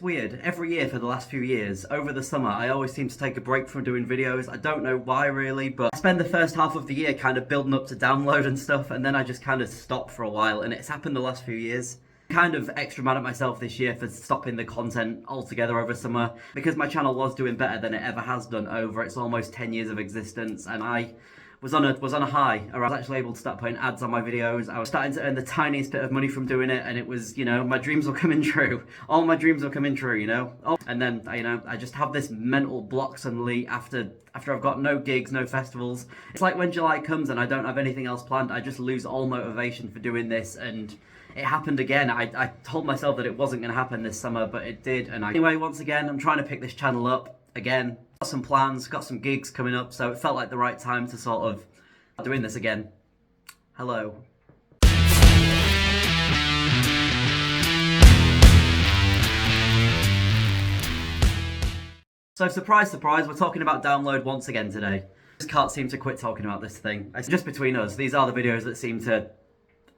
weird. Every year for the last few years, over the summer, I always seem to take a break from doing videos. I don't know why really, but I spend the first half of the year kind of building up to download and stuff, and then I just kind of stop for a while, and it's happened the last few years. Kind of extra mad at myself this year for stopping the content altogether over summer, because my channel was doing better than it ever has done over its almost 10 years of existence, and I was on a high. I was actually able to start putting ads on my videos. I was starting to earn the tiniest bit of money from doing it, and it was, you know, my dreams were coming true. All my dreams were coming true, you know. And then, you know, I just have this mental block suddenly after I've got no gigs, no festivals. It's like when July comes and I don't have anything else planned, I just lose all motivation for doing this, and it happened again. I told myself that it wasn't going to happen this summer, but it did. And anyway, once again, I'm trying to pick this channel up again. Got some plans, got some gigs coming up, so it felt like the right time to sort of doing this again. Hello. So surprise, surprise, we're talking about download once again today. Just can't seem to quit talking about this thing. Just between us, these are the videos that seem to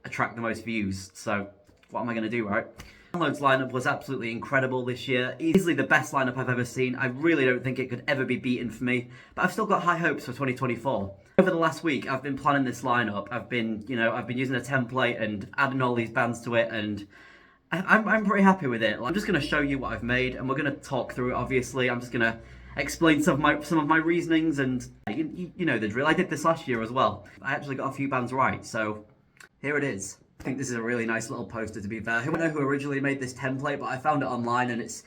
attract the most views, so what am I going to do, right? Downloads lineup was absolutely incredible this year. Easily the best lineup I've ever seen. I really don't think it could ever be beaten for me, but I've still got high hopes for 2024. Over the last week, I've been planning this lineup. I've been using a template and adding all these bands to it, and I'm pretty happy with it. I'm just going to show you what I've made, and we're going to talk through it. Obviously, I'm just going to explain some of my reasonings, and you know the drill. I did this last year as well. I actually got a few bands right, so here it is. I think this is a really nice little poster, to be fair. I don't know who originally made this template, but I found it online, and it's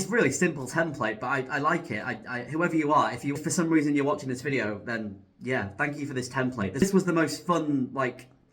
really simple template, but I like it. Whoever you are, if for some reason you're watching this video, then yeah, thank you for this template. This was the most fun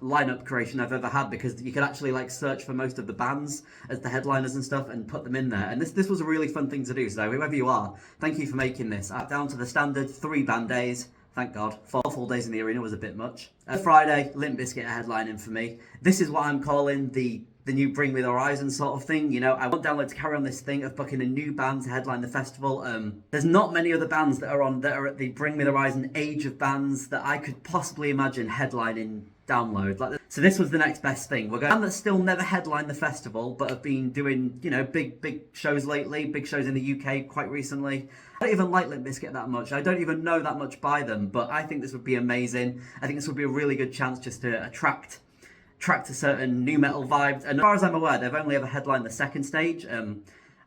lineup creation I've ever had, because you could actually search for most of the bands as the headliners and stuff and put them in there, and this was a really fun thing to do. So whoever you are, thank you for making this. Down to the standard 3 band days. Thank God. 4 full days in the arena was a bit much. Friday, Limp Bizkit headlining for me. This is what I'm calling the new Bring Me The Horizon sort of thing. You know, I want Download to carry on this thing of booking a new band to headline the festival. There's not many other bands that are at the Bring Me The Horizon age of bands that I could possibly imagine headlining Download. So this was the next best thing. We're going to a band that still never headlined the festival, but have been doing, you know, big shows lately, big shows in the UK quite recently. I don't even like Limp Bizkit that much. I don't even know that much by them, but I think this would be amazing. I think this would be a really good chance just to attract a certain new metal vibes. And as far as I'm aware, they've only ever headlined the second stage.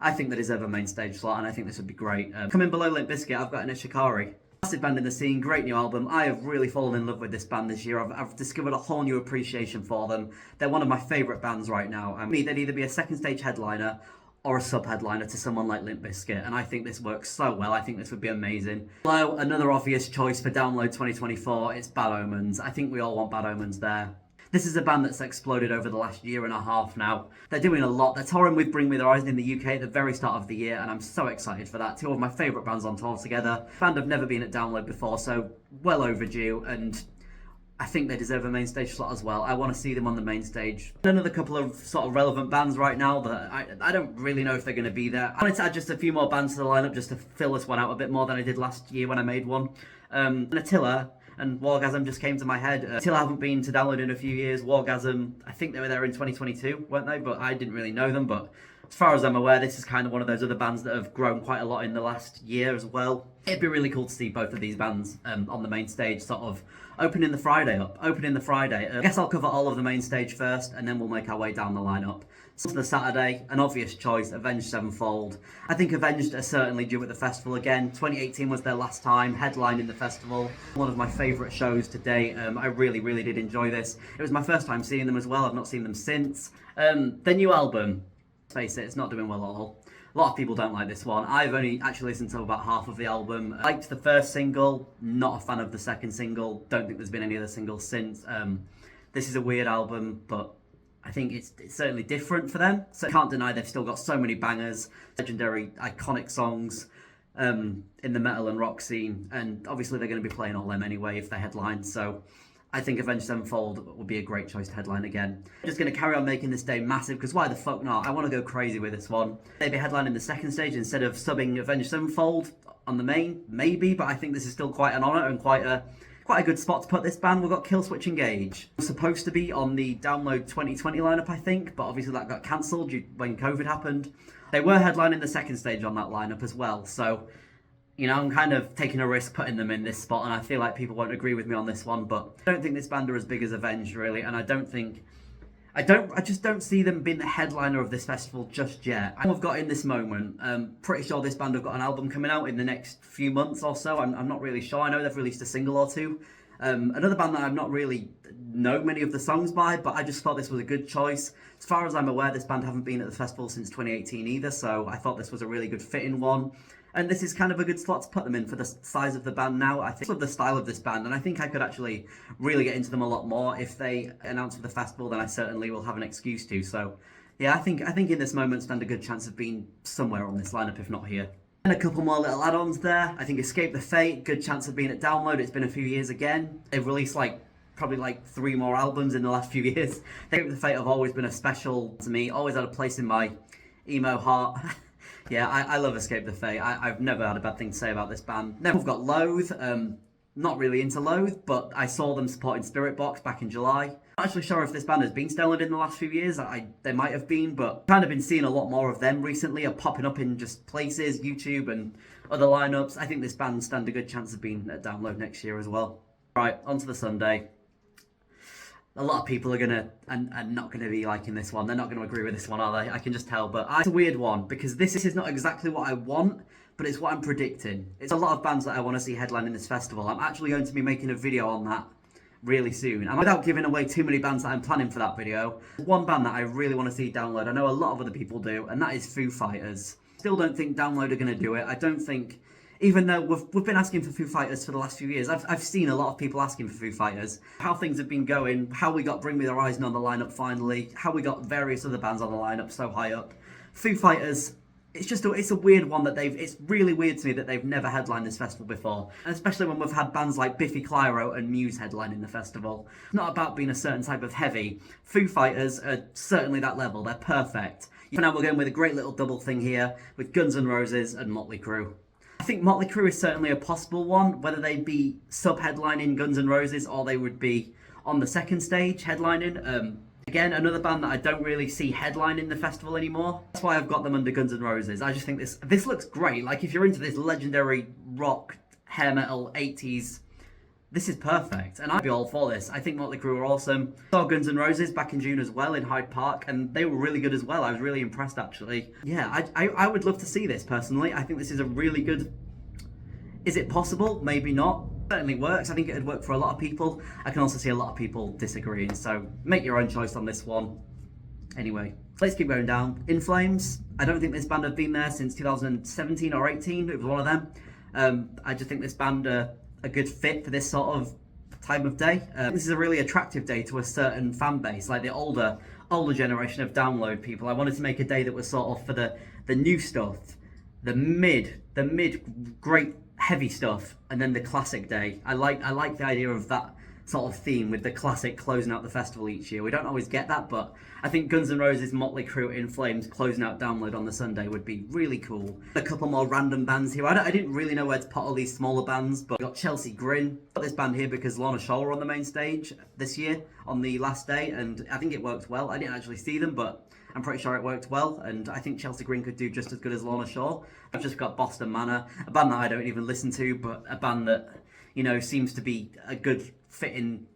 I think they deserve a main stage slot, and I think this would be great. Coming below Limp Bizkit, I've got Shikari. Massive band in the scene, great new album. I have really fallen in love with this band this year. I've discovered a whole new appreciation for them. They're one of my favourite bands right now. I mean, they'd either be a second stage headliner or a sub-headliner to someone like Limp Bizkit, and I think this works so well. I think this would be amazing. Below, another obvious choice for Download 2024, it's Bad Omens. I think we all want Bad Omens there. This is a band that's exploded over the last year and a half now. They're doing a lot. They're touring with Bring Me The Horizon in the UK at the very start of the year, and I'm so excited for that. 2 of my favourite bands on tour together. Band have never been at Download before, so well overdue, and I think they deserve a main stage slot as well. I want to see them on the main stage. Another couple of sort of relevant bands right now that I don't really know if they're going to be there. I wanted to add just a few more bands to the lineup just to fill this one out a bit more than I did last year when I made one. Attila and Wargasm just came to my head. Attila haven't been to Download in a few years. Wargasm, I think they were there in 2022, weren't they? But I didn't really know them. But as far as I'm aware, this is kind of one of those other bands that have grown quite a lot in the last year as well. It'd be really cool to see both of these bands on the main stage, sort of opening the Friday. I guess I'll cover all of the main stage first, and then we'll make our way down the lineup. So to the Saturday, an obvious choice, Avenged Sevenfold. I think Avenged are certainly due at the festival again. 2018 was their last time headlining the festival. One of my favourite shows to date. I really did enjoy this. It was my first time seeing them as well. I've not seen them since. Their new album, let's face it, it's not doing well at all. A lot of people don't like this one. I've only actually listened to about half of the album. I liked the first single, not a fan of the second single. Don't think there's been any other singles since. This is a weird album, but I think it's certainly different for them. So I can't deny they've still got so many bangers, legendary, iconic songs in the metal and rock scene. And obviously they're going to be playing all them anyway if they headline. So I think Avenged Sevenfold would be a great choice to headline again. I'm just going to carry on making this day massive, because why the fuck not? I want to go crazy with this one. Maybe headlining the second stage instead of subbing Avenged Sevenfold on the main, maybe, but I think this is still quite an honour and quite a quite a good spot to put this band. We've got Killswitch Engage. It was supposed to be on the Download 2020 lineup, I think, but obviously that got cancelled when COVID happened. They were headlining the second stage on that lineup as well, so, you know, I'm kind of taking a risk putting them in this spot, and I feel like people won't agree with me on this one, but I don't think this band are as big as Avenged, really, and I just don't see them being the headliner of this festival just yet. We've got in this moment, pretty sure this band have got an album coming out in the next few months or so. I'm not really sure. I know they've released a single or two. Another band that I've not really know many of the songs by, but I just thought this was a good choice. As far as I'm aware, this band haven't been at the festival since 2018 either, so I thought this was a really good fitting one. And this is kind of a good slot to put them in for the size of the band now. I think of the style of this band, and I think I could actually really get into them a lot more. If they announce for the festival, then I certainly will have an excuse to. So, yeah, I think in this moment stand a good chance of being somewhere on this lineup, if not here. And a couple more little add-ons there. I think Escape the Fate, good chance of being at Download. It's been a few years again. They've released probably 3 more albums in the last few years. Escape the Fate have always been a special to me, always had a place in my emo heart. Yeah, I love Escape the Fate. I've never had a bad thing to say about this band. Then we've got Loathe. Not really into Loathe, but I saw them supporting Spirit Box back in July. Not actually sure if this band has been stellar in the last few years. They might have been, but kind of been seeing a lot more of them recently, are popping up in just places, YouTube and other lineups. I think this band stand a good chance of being at Download next year as well. Right, on to the Sunday. A lot of people are not gonna be liking this one. They're not gonna agree with this one, are they? I can just tell, but it's a weird one because this is not exactly what I want, but it's what I'm predicting. It's a lot of bands that I want to see headlining this festival. I'm actually going to be making a video on that really soon. And without giving away too many bands that I'm planning for that video, one band that I really want to see Download, I know a lot of other people do, and that is Foo Fighters. Still don't think Download are gonna do it. I don't think. Even though we've been asking for Foo Fighters for the last few years, I've seen a lot of people asking for Foo Fighters. How things have been going, how we got Bring Me the Horizon on the lineup finally, how we got various other bands on the lineup so high up. Foo Fighters, it's a weird one that it's really weird to me that they've never headlined this festival before. And especially when we've had bands like Biffy Clyro and Muse headlining the festival. It's not about being a certain type of heavy. Foo Fighters are certainly that level, they're perfect. For now we're going with a great little double thing here with Guns N' Roses and Motley Crue. I think Motley Crue is certainly a possible one, whether they'd be sub-headlining Guns N' Roses or they would be on the second stage headlining. Again, another band that I don't really see headlining the festival anymore. That's why I've got them under Guns N' Roses. I just think this looks great. Like, if you're into this legendary rock, hair metal, 80s, this is perfect, and I'd be all for this. I think Motley Crue are awesome. Saw Guns N' Roses back in June as well in Hyde Park, and they were really good as well. I was really impressed, actually. Yeah, I would love to see this, personally. I think this is a really good... Is it possible? Maybe not. It certainly works. I think it would work for a lot of people. I can also see a lot of people disagreeing, so make your own choice on this one. Anyway, let's keep going down. In Flames, I don't think this band have been there since 2017 or 18. It was one of them. I just think this band are a good fit for this sort of time of day. This is a really attractive day to a certain fan base, like the older generation of Download people. I wanted to make a day that was sort of for the new stuff, the mid great heavy stuff, and then the classic day. I like the idea of that sort of theme with the classic closing out the festival each year. We don't always get that, but I think Guns N' Roses, Motley Crue, In Flames closing out Download on the Sunday would be really cool. A couple more random bands here. I didn't really know where to put all these smaller bands, but we got Chelsea Grin. Got this band here because Lorna Shore were on the main stage this year on the last day, and I think it worked well. I didn't actually see them, but I'm pretty sure it worked well, and I think Chelsea Grin could do just as good as Lorna Shore. I've just got Boston Manor, a band that I don't even listen to, but a band that, you know, seems to be a good fitting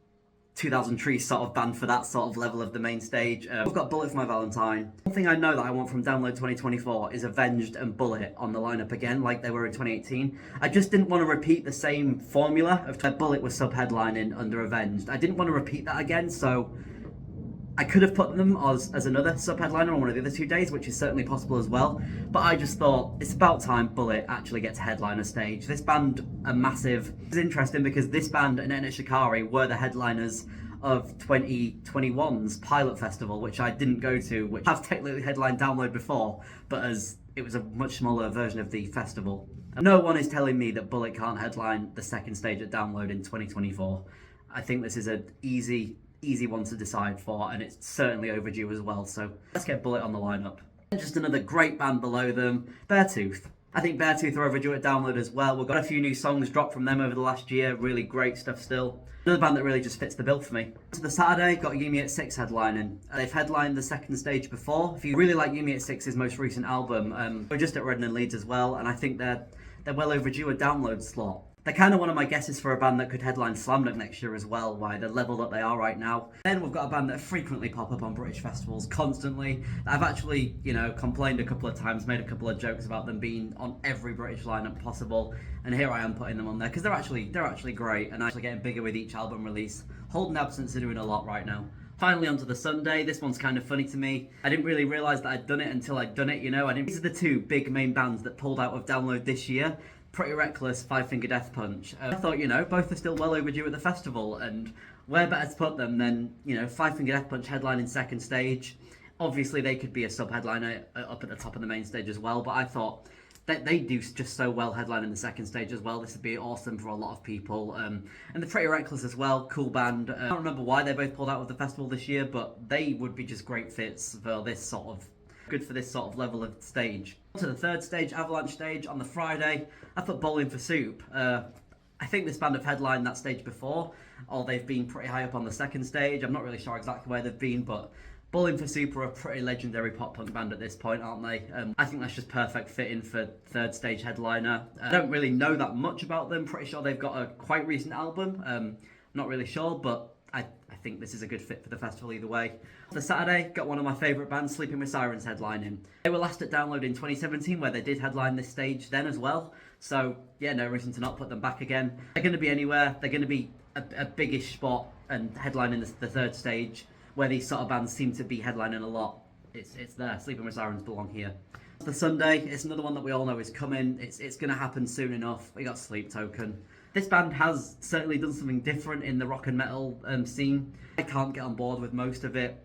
2000 Trees sort of band for that sort of level of the main stage. We've got Bullet for My Valentine. One thing I know that I want from Download 2024 is Avenged and Bullet on the lineup again, like they were in 2018. I just didn't want to repeat the same formula of Bullet was sub-headlining under Avenged. I didn't want to repeat that again, so I could have put them as another sub-headliner on one of the other 2 days, which is certainly possible as well. But I just thought, it's about time Bullet actually gets a headliner stage. This band are massive. It's interesting because this band and Ennett Shikari were the headliners of 2021's Pilot Festival, which I didn't go to, which I've technically headlined Download before, but as it was a much smaller version of the festival. And no one is telling me that Bullet can't headline the second stage at Download in 2024. I think this is an easy one to decide for, and it's certainly overdue as well, so let's get Bullet on the lineup. And just another great band below them, Beartooth. I think Beartooth are overdue at download as well. We've got a few new songs dropped from them over the last year. Really great stuff still. Another band that really just fits the bill for me. So the Saturday, got Yumi at 6 headlining. They've headlined the second stage before. If you really like Yumi at 6's most recent album, we're just at Redden and Leeds as well, and I think they're well overdue a download slot. They're kind of one of my guesses for a band that could headline Slamdunk next year as well, by the level that they are right now. Then we've got a band that frequently pop up on British festivals, constantly. I've actually, complained a couple of times, made a couple of jokes about them being on every British lineup possible, and here I am putting them on there, because they're actually great, and actually getting bigger with each album release. Holden Absence are doing a lot right now. Finally onto the Sunday, this one's kind of funny to me. I didn't really realise that I'd done it until I'd done it, These are the two big main bands that pulled out of download this year. Pretty Reckless, Five Finger Death Punch. I thought, both are still well overdue at the festival, and where better to put them than, Five Finger Death Punch headlining second stage. Obviously, they could be a sub-headliner up at the top of the main stage as well, but I thought that they do just so well headlining the second stage as well. This would be awesome for a lot of people. And the Pretty Reckless as well, cool band. I don't remember why they both pulled out of the festival this year, but they would be just great fits for this sort of level of stage. To the third stage, Avalanche stage, on the Friday, I put Bowling for Soup. I think this band have headlined that stage before, or they've been pretty high up on the second stage. I'm not really sure exactly where they've been, but Bowling for Soup are a pretty legendary pop-punk band at this point, aren't they? I think that's just perfect fitting for third stage headliner. I don't really know that much about them. Pretty sure they've got a quite recent album. Not really sure, but I think this is a good fit for the festival either way. The Saturday, got one of my favourite bands, Sleeping with Sirens, headlining. They were last at download in 2017, where they did headline this stage then as well. So, yeah, no reason to not put them back again. They're going to be anywhere. They're going to be a biggish spot and headlining the third stage, where these sort of bands seem to be headlining a lot. It's there. Sleeping with Sirens belong here. The Sunday, it's another one that we all know is coming. It's going to happen soon enough. We got Sleep Token. This band has certainly done something different in the rock and metal scene. I can't get on board with most of it.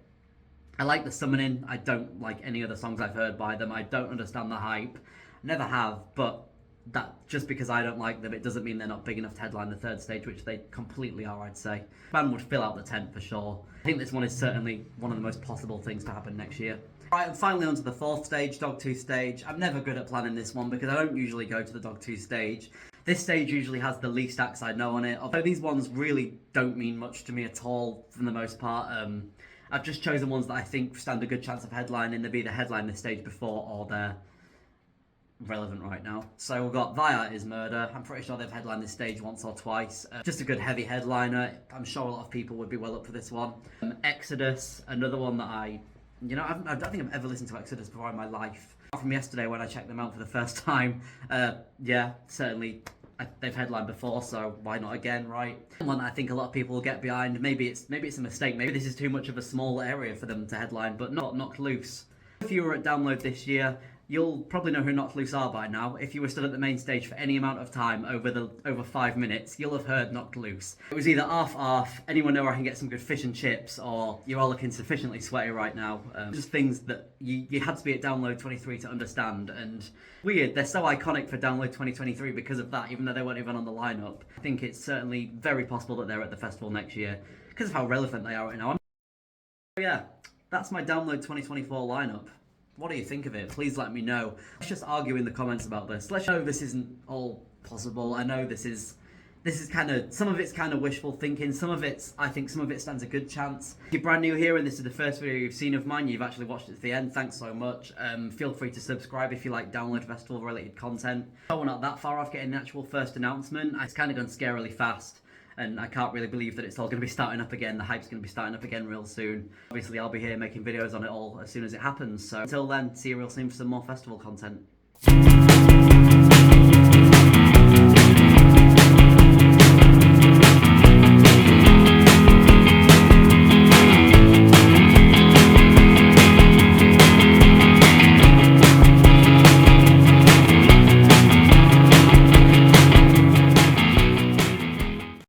I like the Summoning. I don't like any other songs I've heard by them. I don't understand the hype. Never have, but that just because I don't like them, it doesn't mean they're not big enough to headline the third stage, which they completely are, I'd say. The band would fill out the tent for sure. I think this one is certainly one of the most possible things to happen next year. Right, and finally onto the fourth stage, Dogtooth stage. I'm never good at planning this one because I don't usually go to the Dogtooth stage. This stage usually has the least acts I know on it, although these ones really don't mean much to me at all for the most part. I've just chosen ones that I think stand a good chance of headlining. They've either headlined this stage before or they're relevant right now. So we've got Thy Art Is Murder. I'm pretty sure they've headlined this stage once or twice. Just a good heavy headliner. I'm sure a lot of people would be well up for this one. Exodus, another one that I don't think I've ever listened to Exodus before in my life. Apart from yesterday when I checked them out for the first time. Yeah, certainly they've headlined before, so why not again, right? One that I think a lot of people will get behind. Maybe it's a mistake. Maybe this is too much of a small area for them to headline, but not Knocked Loose. If you were at download this year, you'll probably know who Knocked Loose are by now. If you were stood at the main stage for any amount of time over 5 minutes, you'll have heard Knocked Loose. It was either arf, anyone know where I can get some good fish and chips, or you're all looking sufficiently sweaty right now. Just things that you had to be at download 23 to understand, and weird, they're so iconic for download 2023 because of that, even though they weren't even on the lineup. I think it's certainly very possible that they're at the festival next year because of how relevant they are right now. Yeah, that's my download 2024 lineup. What do you think of it? Please let me know. Let's just argue in the comments about this. Let's know this isn't all possible. I know this is kind of, some of it's kind of wishful thinking. I think some of it stands a good chance. If you're brand new here and this is the first video you've seen of mine, you've actually watched it to the end, thanks so much. Feel free to subscribe if you like download festival related content. Oh, we're not that far off getting the actual first announcement. It's kind of gone scarily fast. And I can't really believe that it's all going to be starting up again. The hype's going to be starting up again real soon. Obviously, I'll be here making videos on it all as soon as it happens. So until then, see you real soon for some more festival content.